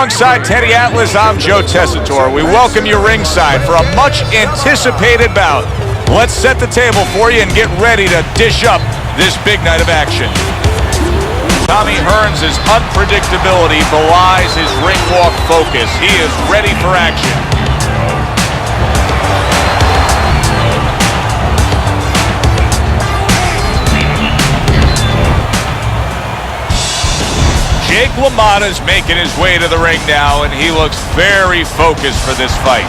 Alongside Teddy Atlas, I'm Joe Tessitore. We welcome you ringside for a much-anticipated bout. Let's set the table for you and get ready to dish up this big night of action. Tommy Hearns' unpredictability belies his ring walk focus. He is ready for action. LaMotta is making his way to the ring now, and he looks very focused for this fight.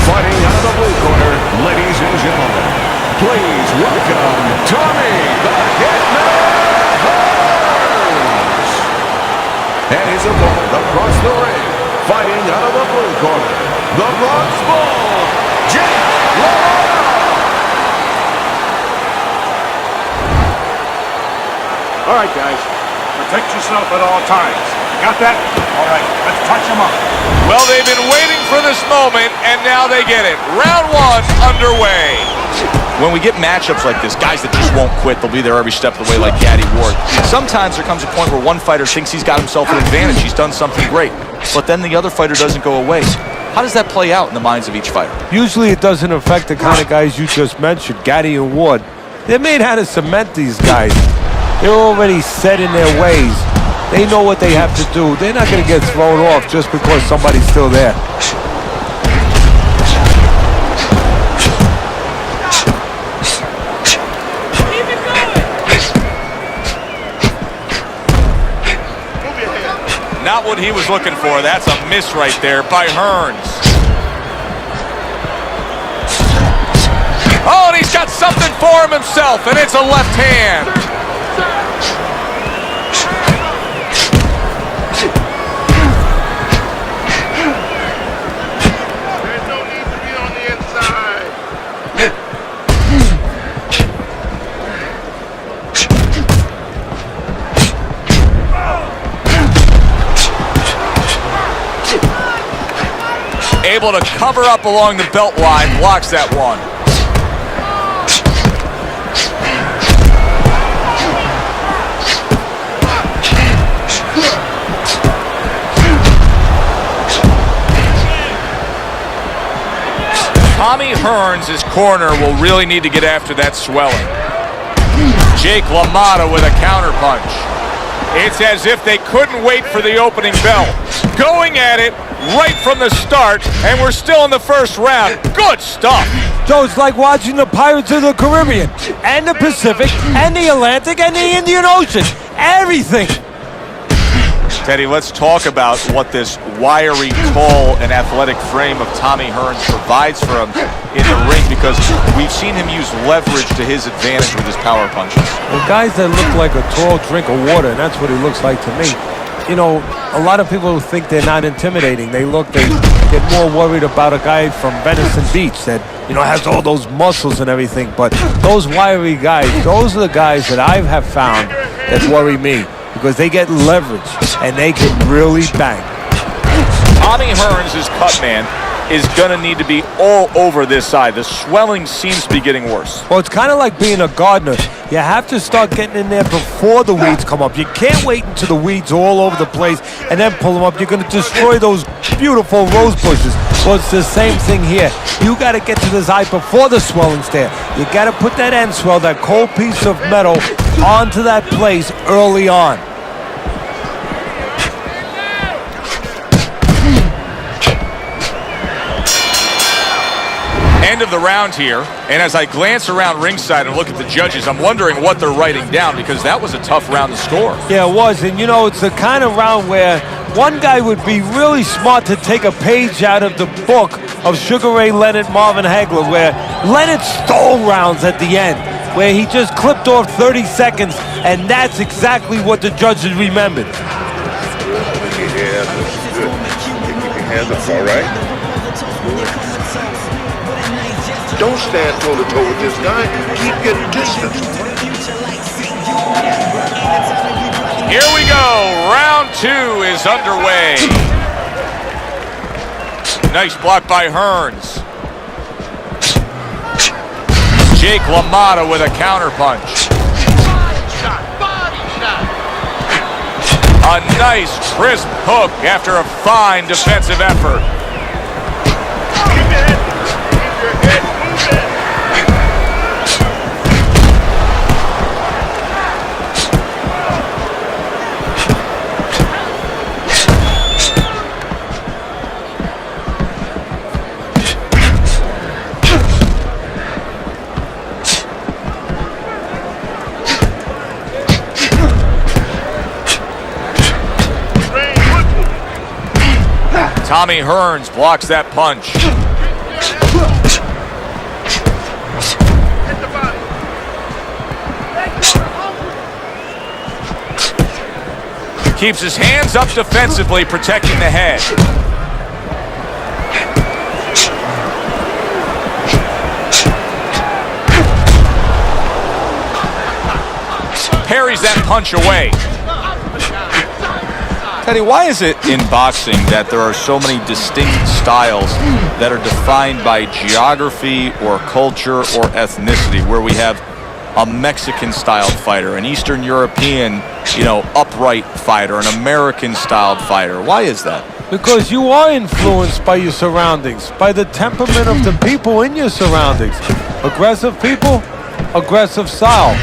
Fighting out of the blue corner, ladies and gentlemen, please welcome Tommy the Hitman Hearns. And his opponent across the ring, fighting out of the blue corner, the Bronx Bull, LaMotta. All right, guys, protect yourself at all times. Got that? All right, let's touch them up. Well, they've been waiting for this moment, and now they get it. Round one underway. When we get matchups like this, guys that just won't quit, they'll be there every step of the way like Gaddy Ward. Sometimes there comes a point where one fighter thinks he's got himself an advantage, he's done something great, but then the other fighter doesn't go away. How does that play out in the minds of each fighter? Usually it doesn't affect the kind of guys you just mentioned, Gaddy and Ward. They're made how to cement these guys. They're already set in their ways. They know what they have to do. They're not going to get thrown off just because somebody's still there. Not what he was looking for. That's a miss right there by Hearns. Oh, and he's got something for him himself, and it's a left hand. There's no need to be on the inside. Able to cover up along the belt line, blocks that one. Tommy Hearns' corner will really need to get after that swelling. LaMotta with a counterpunch. It's as if they couldn't wait for the opening bell. Going at it right from the start, and we're still in the first round. Good stuff. So it's like watching the Pirates of the Caribbean, and the Pacific, and the Atlantic, and the Indian Ocean. Everything. Teddy, let's talk about what this wiry, tall, and athletic frame of Tommy Hearns provides for him in the ring, because we've seen him use leverage to his advantage with his power punches. Well, guys that look like a tall drink of water, and that's what he looks like to me. You know, a lot of people think they're not intimidating. They get more worried about a guy from Venison Beach that, you know, has all those muscles and everything. But those wiry guys, those are the guys that I have found that worry me, because they get leverage and they can really bang. Tommy Hearns' cut man is going to need to be all over this side. The swelling seems to be getting worse. Well, it's kind of like being a gardener. You have to start getting in there before the weeds come up. You can't wait until the weeds are all over the place and then pull them up. You're going to destroy those beautiful rose bushes. Well, it's the same thing here. You got to get to this eye before the swelling's there. You got to put that end swell, that cold piece of metal, onto that place early on. End of the round here, and as I glance around ringside and look at the judges, I'm wondering what they're writing down, because that was a tough round to score. Yeah, it was, and you know, it's the kind of round where one guy would be really smart to take a page out of the book of Sugar Ray Leonard, Marvin Hagler, where Leonard stole rounds at the end, where he just clipped off 30 seconds, and that's exactly what the judges remembered. Yeah, this is good. Keep your hands up, all right? Don't stand toe-to-toe with this guy. Keep your distance. Here we go. Round two is underway. Nice block by Hearns. Jake LaMotta with a counterpunch. A nice, crisp hook after a fine defensive effort. Tommy Hearns blocks that punch. Keeps his hands up defensively, protecting the head. Parries that punch away. Teddy, why is it in boxing that there are so many distinct styles that are defined by geography or culture or ethnicity, where we have a Mexican-styled fighter, an Eastern European, upright fighter, an American-styled fighter? Why is that? Because you are influenced by your surroundings, by the temperament of the people in your surroundings. Aggressive people, aggressive style.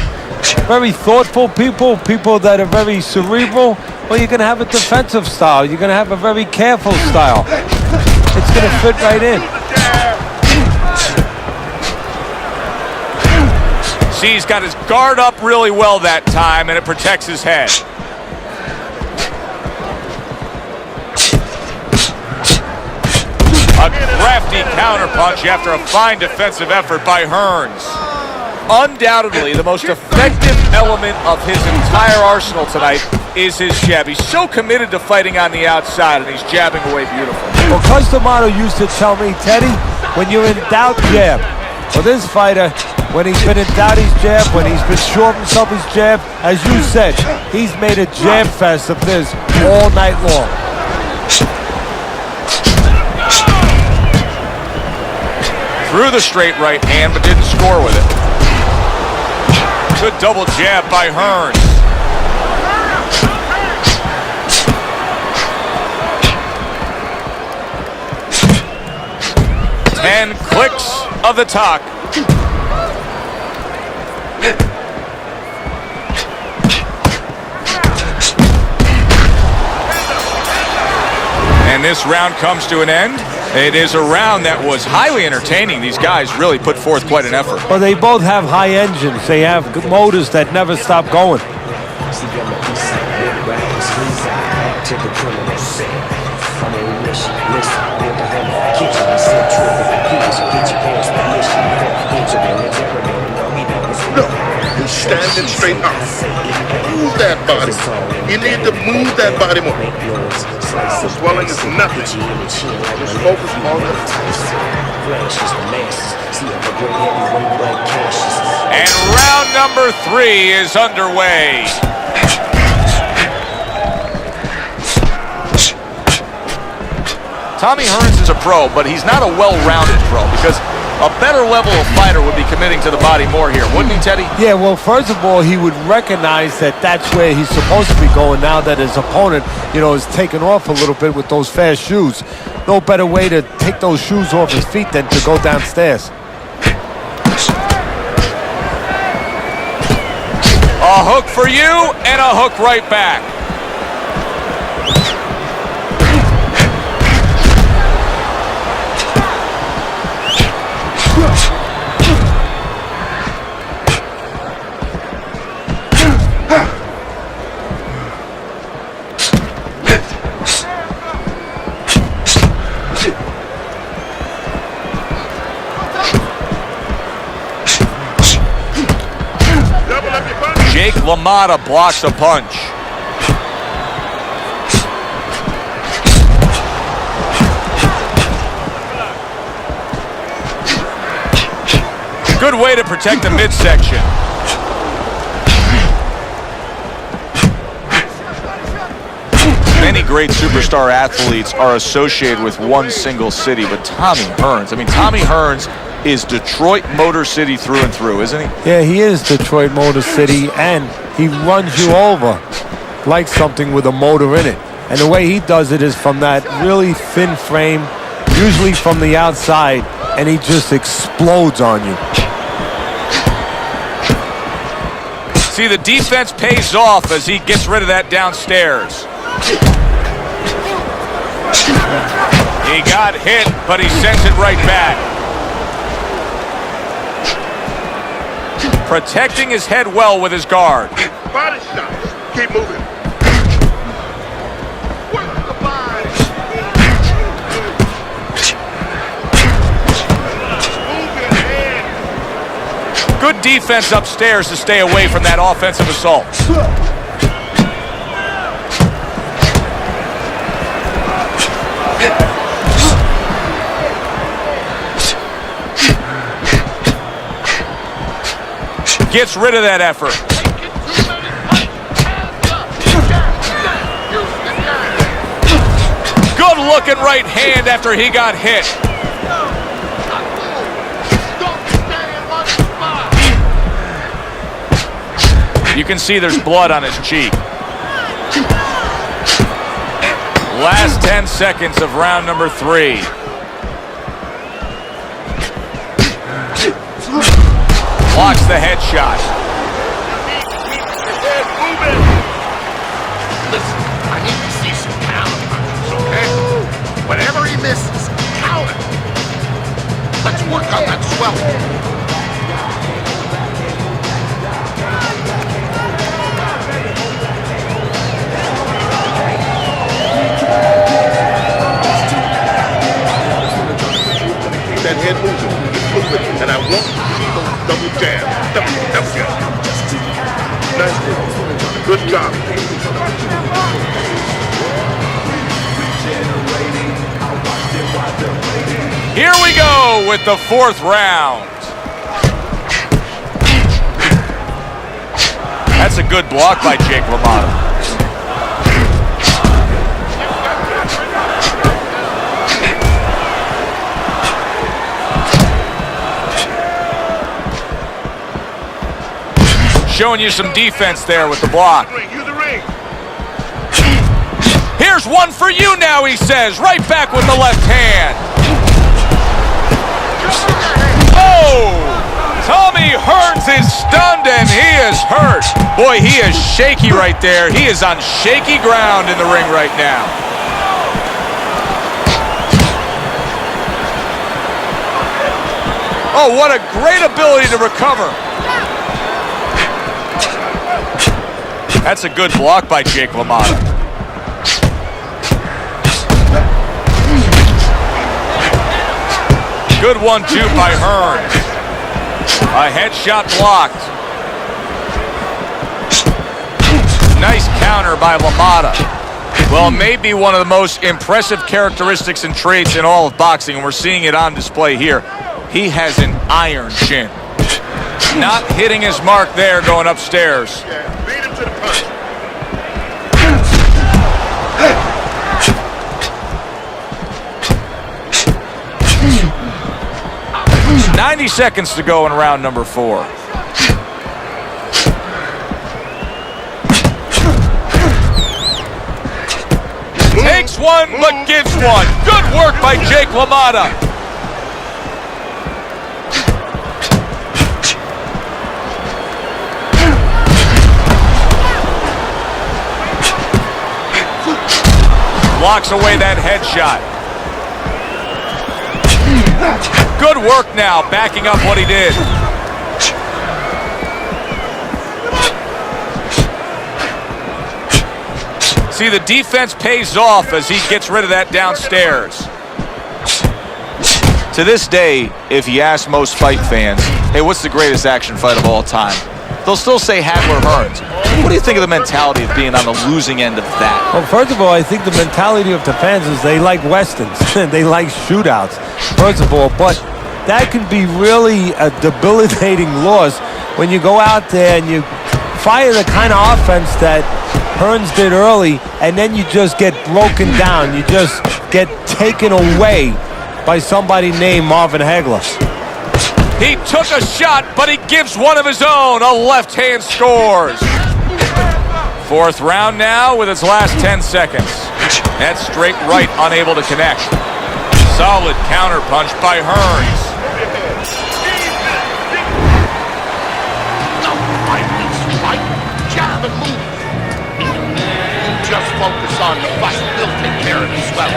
Very thoughtful people, people that are very cerebral, well, you're going to have a defensive style. You're going to have a very careful style. It's going to fit right in. See, he's got his guard up really well that time, and it protects his head. A crafty counterpunch after a fine defensive effort by Hearns. Undoubtedly, the most effective element of his entire arsenal tonight is his jab. He's so committed to fighting on the outside, and he's jabbing away beautifully. Well, LaMotta used to tell me, Teddy, when you're in doubt, jab. Well, this fighter, when he's been in doubt, he's jab. When he's been sure of himself, he's jab. As you said, he's made a jab fest of this all night long. Threw the straight right hand, but didn't score with it. Good double jab by Hearns. Ten clicks of the talk. And this round comes to an end. It is a round that was highly entertaining. These guys really put forth quite an effort. Well, they both have high engines. They have motors that never stop going. No, you're standing straight up. Move that body. You need to move that body more. Swelling is nothing. Just focus on it. And round number 3 is underway. Tommy Hearns is a pro, but he's not a well-rounded pro, because a better level of fighter would be committing to the body more here, wouldn't he, Teddy? Yeah, well, first of all, he would recognize that that's where he's supposed to be going now that his opponent, is taken off a little bit with those fast shoes. No better way to take those shoes off his feet than to go downstairs. A hook for you, and a hook right back. Jake LaMotta blocks a punch. Good way to protect the midsection. many great superstar athletes are associated with one single city, but Tommy Hearns, I mean, Tommy Hearns is Detroit Motor City through and through, isn't he? Yeah, he is Detroit Motor City, and he runs you over like something with a motor in it. And the way he does it is from that really thin frame, usually from the outside, and he just explodes on you. See, the defense pays off as he gets rid of that downstairs. He got hit, but he sends it right back. Protecting his head well with his guard. Body shots. Keep moving. Work the body. Move your head. Good defense upstairs to stay away from that offensive assault. Gets rid of that effort. Good looking right hand after he got hit. You can see there's blood on his cheek. Last 10 seconds of round number 3. Blocks the headshot. Listen, I need to see some talent, okay? Whatever he misses, count it. Let's work on that swell. That head moving, and I want to see those double jabs. Double jabs. Nice work. Good job. Here we go with the 4th round. That's a good block by Jake LaMotta. Showing you some defense there with the block. Here's one for you now, he says. Right back with the left hand. Oh! Tommy Hearns is stunned and he is hurt. Boy, he is shaky right there. He is on shaky ground in the ring right now. Oh, what a great ability to recover. That's a good block by Jake LaMotta. Good 1-2 by Hearns. A headshot blocked. Nice counter by LaMotta. Well, maybe one of the most impressive characteristics and traits in all of boxing, and we're seeing it on display here. He has an iron chin. Not hitting his mark there going upstairs. Beat him to the punch. 90 seconds to go in round number 4. Takes one, but gives one. Good work by Jake LaMotta. Blocks away that headshot. Good work now, backing up what he did. See, the defense pays off as he gets rid of that downstairs. To this day, if you ask most fight fans, hey, what's the greatest action fight of all time? They'll still say Hagler-Hearns. What do you think of the mentality of being on the losing end of that? Well, first of all, I think the mentality of the fans is they like westerns. They like shootouts, first of all. But that can be really a debilitating loss when you go out there and you fire the kind of offense that Hearns did early, and then you just get broken down. You just get taken away by somebody named Marvin Hagler. He took a shot, but he gives one of his own. A left hand scores. Fourth round now with its last 10 seconds. That's straight right, unable to connect. Solid counterpunch by Hearns. Just focus on the fight. He'll take care of the swelling.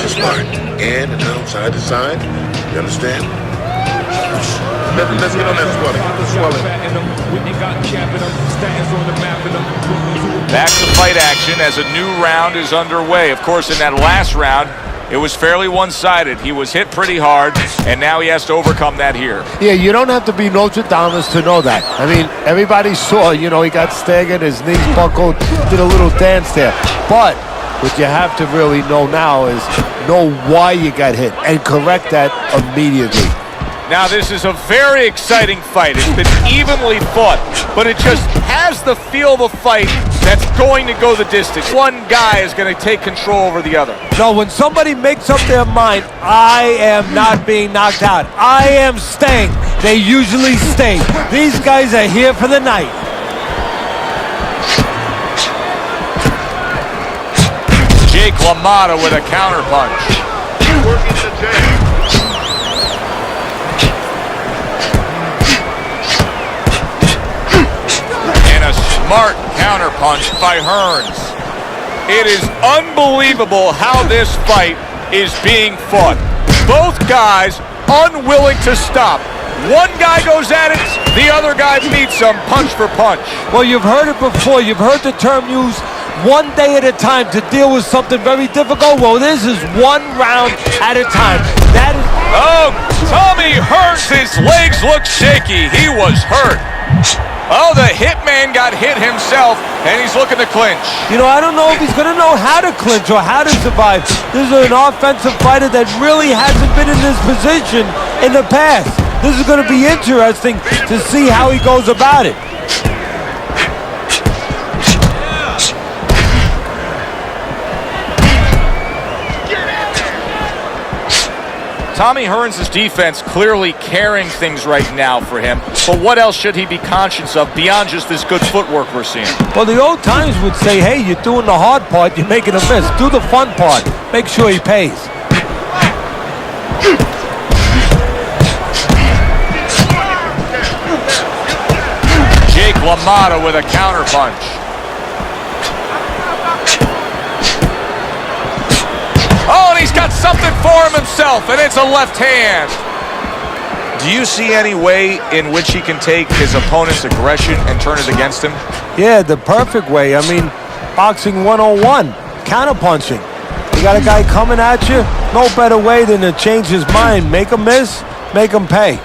Smart. In and outside the side. You understand? Let's get on that swelling. Get the swelling. Back to fight action as a new round is underway. Of course, in that last round, it was fairly one-sided. He was hit pretty hard, and now he has to overcome that here. Yeah, you don't have to be Notre Dame to know that. I mean, everybody saw, he got staggered, his knees buckled, did a little dance there. But what you have to really know now is know why you got hit and correct that immediately. Now, this is a very exciting fight. It's been evenly fought, but it just has the feel of a fight that's going to go the distance. One guy is going to take control over the other. No, when somebody makes up their mind, I am not being knocked out, I am staying, they usually stay. These guys are here for the night. LaMotta with a counterpunch. Working the jab. And a smart counterpunch by Hearns. It is unbelievable how this fight is being fought. Both guys unwilling to stop. One guy goes at it, the other guy meets him punch for punch. Well, you've heard it before. You've heard the term used, one day at a time to deal with something very difficult. Well, this is one round at a time. That is... Oh, Tommy Hearns' legs look shaky. He was hurt. Oh, the hitman got hit himself, and he's looking to clinch. I don't know if he's going to know how to clinch or how to survive. This is an offensive fighter that really hasn't been in this position in the past. This is going to be interesting to see how he goes about it. Tommy Hearns' defense clearly carrying things right now for him, but what else should he be conscious of beyond just this good footwork we're seeing? Well, the old times would say, hey, you're doing the hard part, you're making a miss. Do the fun part. Make sure he pays. LaMotta with a counterpunch. Oh, and he's got something for him himself, and it's a left hand. Do you see any way in which he can take his opponent's aggression and turn it against him? Yeah, the perfect way. I mean, boxing 101, counterpunching. You got a guy coming at you, no better way than to change his mind. Make him miss, make him pay.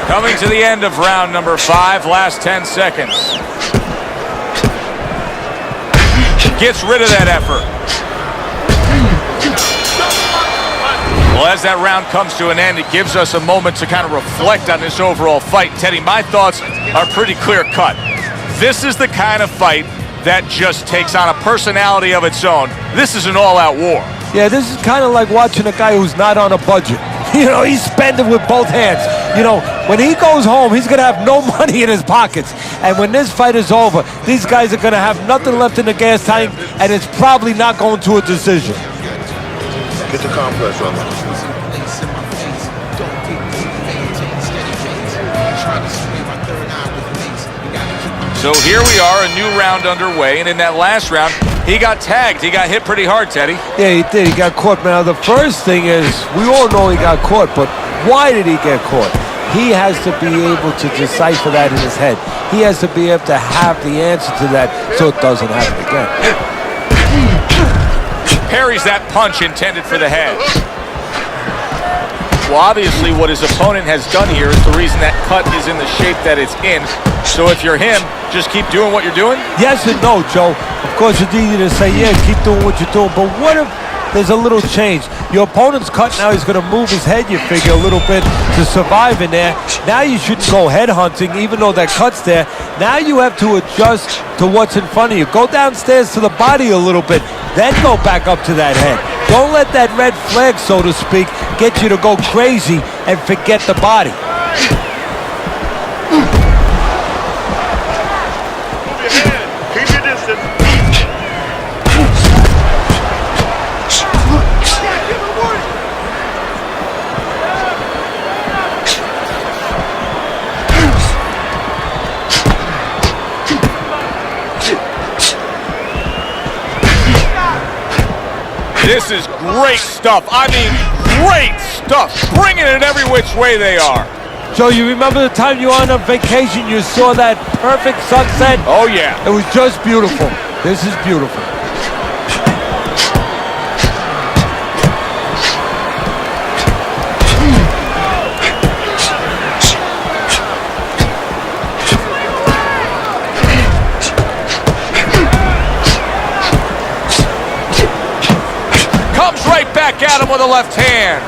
Coming to the end of round number 5, last 10 seconds. Gets rid of that effort. Well, as that round comes to an end, it gives us a moment to kind of reflect on this overall fight. Teddy, my thoughts are pretty clear cut. This is the kind of fight that just takes on a personality of its own. This is an all-out war. Yeah, this is kind of like watching a guy who's not on a budget. He's spending with both hands. When he goes home, he's going to have no money in his pockets. And when this fight is over, these guys are going to have nothing left in the gas tank, and it's probably not going to a decision. Get the complex on. So here we are, a new round underway, and in that last round, he got tagged. He got hit pretty hard, Teddy. Yeah, he did. He got caught. Now, the first thing is, we all know he got caught, but why did he get caught? He has to be able to decipher that in his head. He has to be able to have the answer to that so it doesn't happen again. parries that punch intended for the head. Well, obviously what his opponent has done here is the reason that cut is in the shape that it's in. So if you're him, just keep doing what you're doing? Yes and no, Joe. Of course, it's easy to say, yeah, keep doing what you're doing. But what if there's a little change? Your opponent's cut now. He's going to move his head, you figure, a little bit to survive in there. Now you shouldn't go head hunting, even though that cut's there. Now you have to adjust to what's in front of you. Go downstairs to the body a little bit, then go back up to that head. Don't let that red flag, so to speak, get you to go crazy and forget the body. Move your head. Keep your distance. This is great stuff. I mean, great stuff. Bringing it every which way they are. Joe, you remember the time you were on a vacation, you saw that perfect sunset? Oh, yeah. It was just beautiful. This is beautiful. Back at him with a left hand.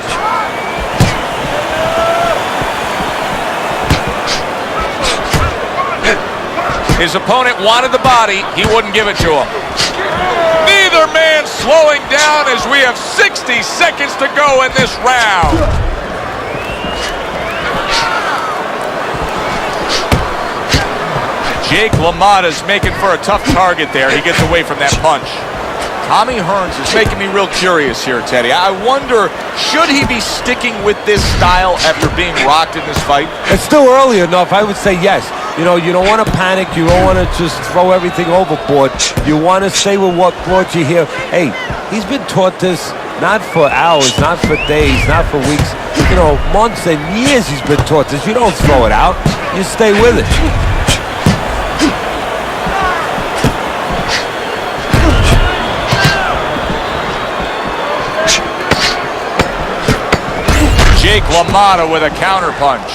His opponent wanted the body. He wouldn't give it to him. Neither man slowing down as we have 60 seconds to go in this round. Jake LaMotta is making for a tough target there. He gets away from that punch. Tommy Hearns is making me real curious here, Teddy. I wonder, should he be sticking with this style after being rocked in this fight? It's still early enough. I would say yes. You know, you don't want to panic. You don't want to just throw everything overboard. You want to stay with what brought you here. Hey, he's been taught this not for hours, not for days, not for weeks. You know, months and years he's been taught this. You don't throw it out. You stay with it. Jake LaMotta with a counterpunch.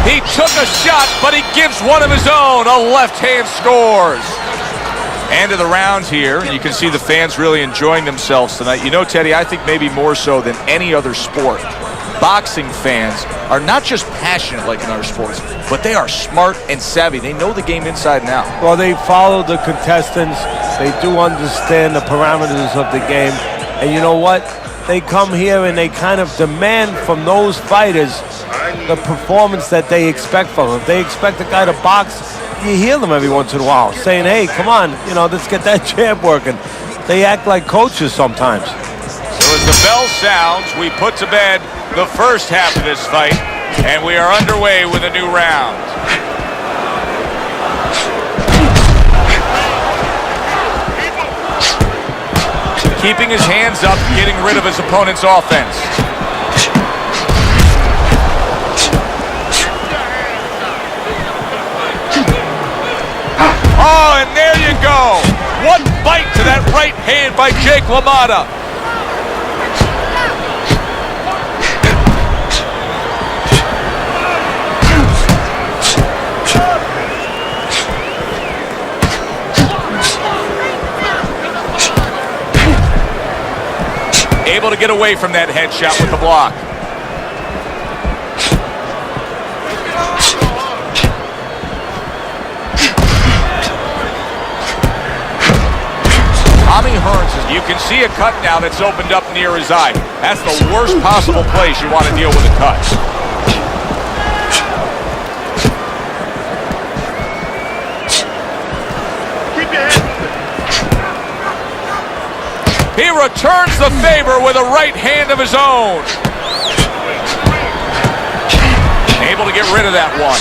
He took a shot, but he gives one of his own. A left hand scores. End of the round here, and you can see the fans really enjoying themselves tonight. You know, Teddy, I think maybe more so than any other sport, boxing fans are not just passionate like in other sports, but they are smart and savvy. They know the game inside and out. Well, they follow the contestants. They do understand the parameters of the game. And you know what? They come here and they kind of demand from those fighters the performance that they expect from them. If they expect a guy to box, you hear them every once in a while saying, hey, come on, you know, let's get that jab working. They act like coaches sometimes. So as the bell sounds, we put to bed the first half of this fight, and we are underway with a new round. Keeping his hands up, getting rid of his opponent's offense. Oh, and there you go. One bite to that right hand by Jake LaMotta. Able to get away from that headshot with the block. Tommy Hearns, you can see a cut now that's opened up near his eye. That's the worst possible place you want to deal with a cut. Keep your head. He returns the favor with a right hand of his own. Able to get rid of that one.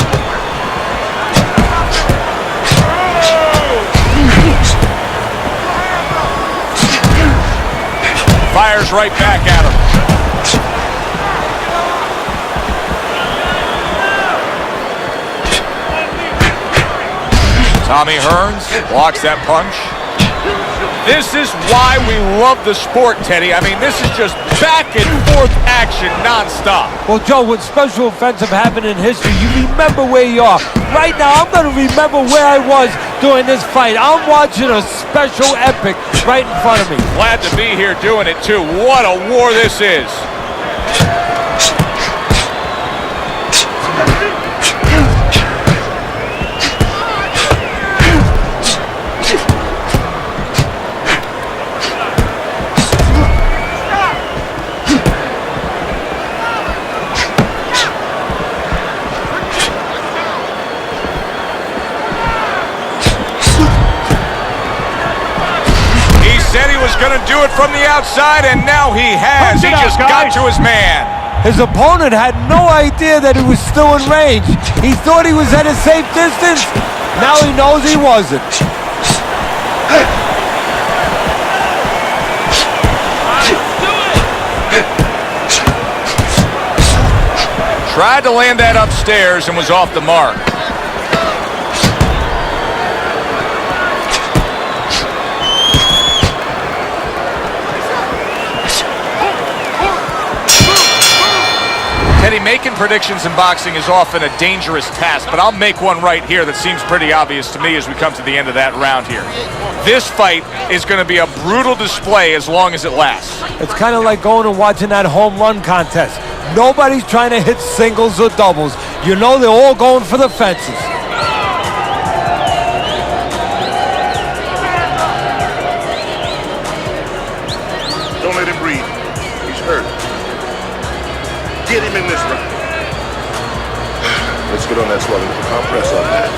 Fires right back at him. Tommy Hearns blocks that punch. This is why we love the sport, Teddy. I mean, this is just back and forth action nonstop. Well, Joe, with special offensive happen in history, you remember where you are. Right now, I'm going to remember where I was during this fight. I'm watching a special epic right in front of me. Glad to be here doing it, too. What a war this is. Going to do it from the outside, and now he has. He just got to his man. His opponent had no idea that he was still in range. He thought he was at a safe distance. Now he knows he wasn't. Tried to land that upstairs and was off the mark. Teddy, making predictions in boxing is often a dangerous task, but I'll make one right here that seems pretty obvious to me as we come to the end of that round here. This fight is going to be a brutal display as long as it lasts. It's kind of like going and watching that home run contest. Nobody's trying to hit singles or doubles. You know they're all going for the fences. Don't let him breathe. He's hurt. Get him in this round. Let's get on that swelling with the compress on that.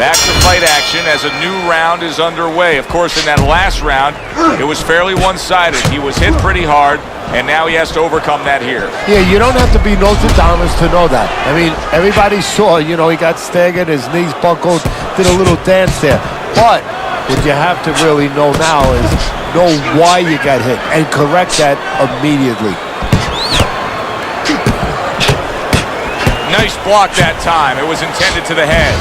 Back to fight action as a new round is underway. Of course, in that last round, it was fairly one-sided. He was hit pretty hard, and now he has to overcome that here. Yeah, you don't have to be Nostradamus to know that. I mean, everybody saw, you know, he got staggered, his knees buckled, did a little dance there. But what you have to really know now is know why you got hit and correct that immediately. Nice block that time. It was intended to the head.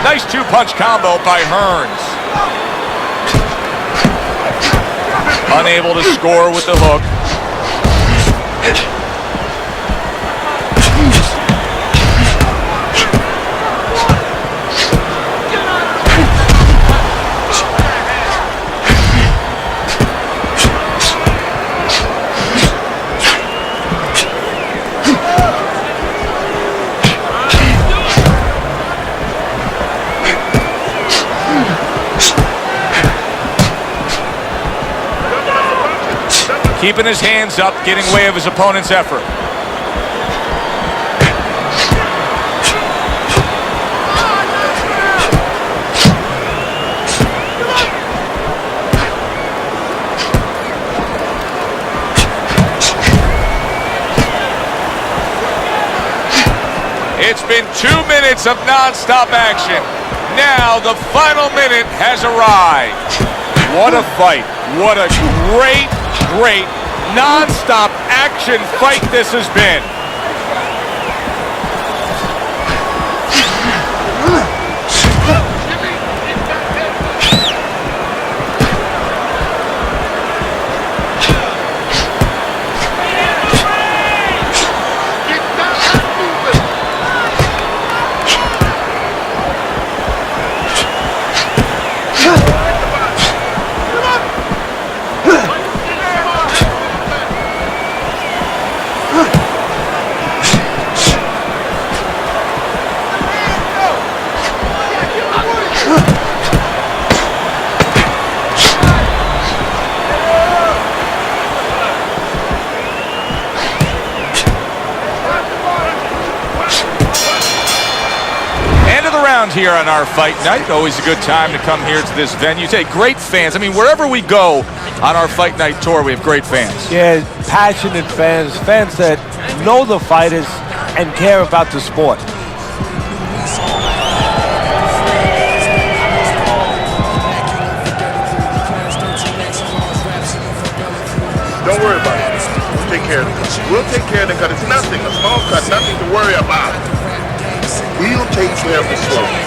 Nice two-punch combo by Hearns. Unable to score with the hook. Keeping his hands up, getting way of his opponent's effort. It's been 2 minutes of non-stop action. Now the final minute has arrived. What a fight. What a great non-stop action fight this has been. around here on our fight night. Always a good time to come here to this venue. Take great fans. I mean, wherever we go on our fight night tour, we have great fans. Yeah, passionate fans, fans that know the fighters and care about the sport. Don't worry about it. We'll take care of it. We'll take care of the cut. It's nothing. A small cut, nothing to worry about. We'll take care of the swelling.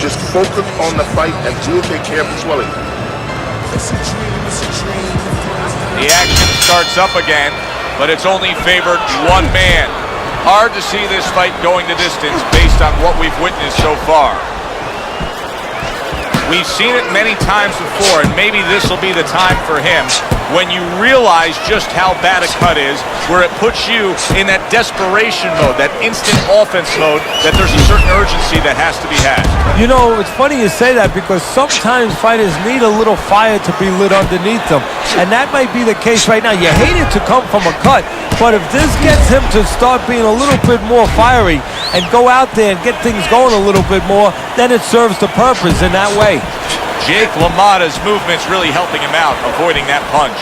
Just focus on the fight and we'll take care of the swelling. The action starts up again, but it's only favored one man. Hard to see this fight going the distance based on what we've witnessed so far. We've seen it many times before, and maybe this will be the time for him when you realize just how bad a cut is, where it puts you in that desperation mode, that instant offense mode, that there's a certain urgency that has to be had. You know, it's funny you say that because sometimes fighters need a little fire to be lit underneath them. And that might be the case right now. You hate it to come from a cut, but if this gets him to start being a little bit more fiery and go out there and get things going a little bit more, then it serves the purpose in that way. Jake LaMotta's movement's really helping him out, avoiding that punch.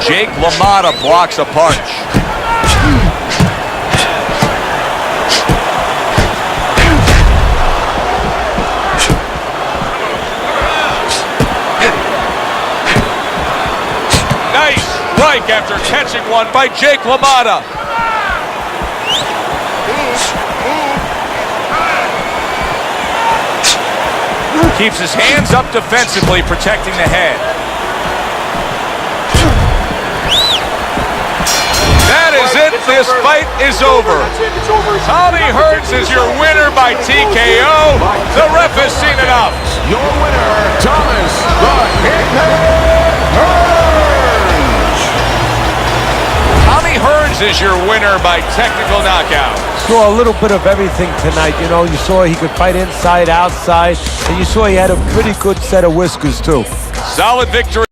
Jake LaMotta blocks a punch. Nice strike after catching one by Jake LaMotta. Keeps his hands up defensively, protecting the head. That is it. This fight is over. Tommy Hearns is your winner by TKO. The ref has seen enough. Your winner, Thomas the Hitman Hearns. Tommy Hearns is your winner by technical knockout. Saw a little bit of everything tonight. You know, you saw he could fight inside, outside, and you saw he had a pretty good set of whiskers too. Solid victory.